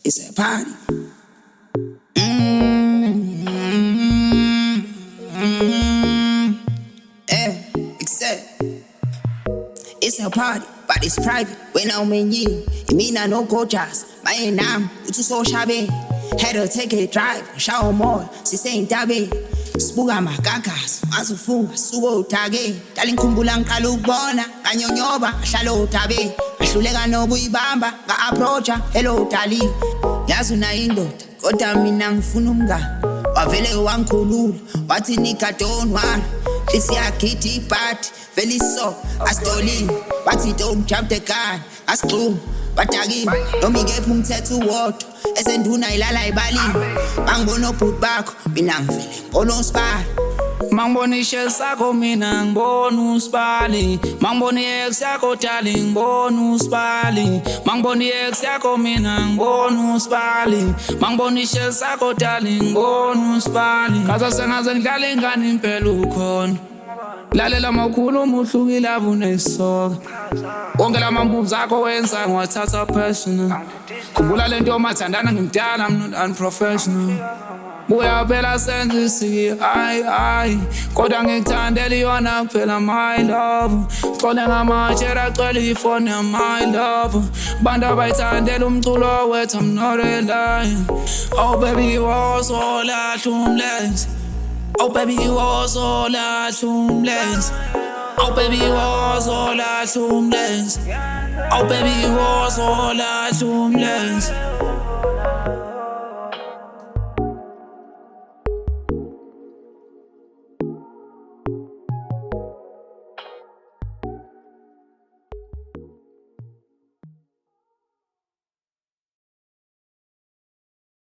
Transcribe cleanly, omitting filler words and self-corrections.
It's a party. Yeah, except it's a party, but it's private. When I'm in you, it mean I no go jazz. My name, it's so shabby. Had to take a drive, shower more, si saying dabe. Spuga magagas, mazufunga, sugo tage. Daling kumbulang kalubona, kanyonyoba, shalo tabe. Ahluleka nokuyibamba, nga-approacha, hello dali. Yazi unayindoda, kodwa mina ngifuna umngani. Wavele wangikhulula, wathi nika don't worry. This year kitty party, very soft, astolini. Wathi don't jump the gun, asixuma. Batagini, noma ingephi umthetho uwodwa esenduna ilala ebalini. Mangibona obhuti bakho, mina ngivele ngibona uSibali. Mangibona ishell sakho mina ngibona uSibali. Mangibona iex yakho darling ngibona uSibali. Mangibona iex yakho mina ngibona uSibali. Mangibona ishell sakho darling ngibona uSibali. Ngaze sengaze ngidlala ingane impela ukhona. Lalela makhulu umuhlukile abunesoka. Wonke lamambuzi akho wenza ngiwathatha personal. Khumbula lento yomathandana ngimdala, I'm not unprofessional. Buya phela senze isiki ay kodwa ngikuthandela yona kuphela my love. Xole ngamajera acela ifone my love. Bantu abayithandela umculo wethu I'm not a liar. Oh baby wozola umlenze. Oh baby wozola umlenze. Oh baby wozola umlenze. Oh baby wozola umlenze.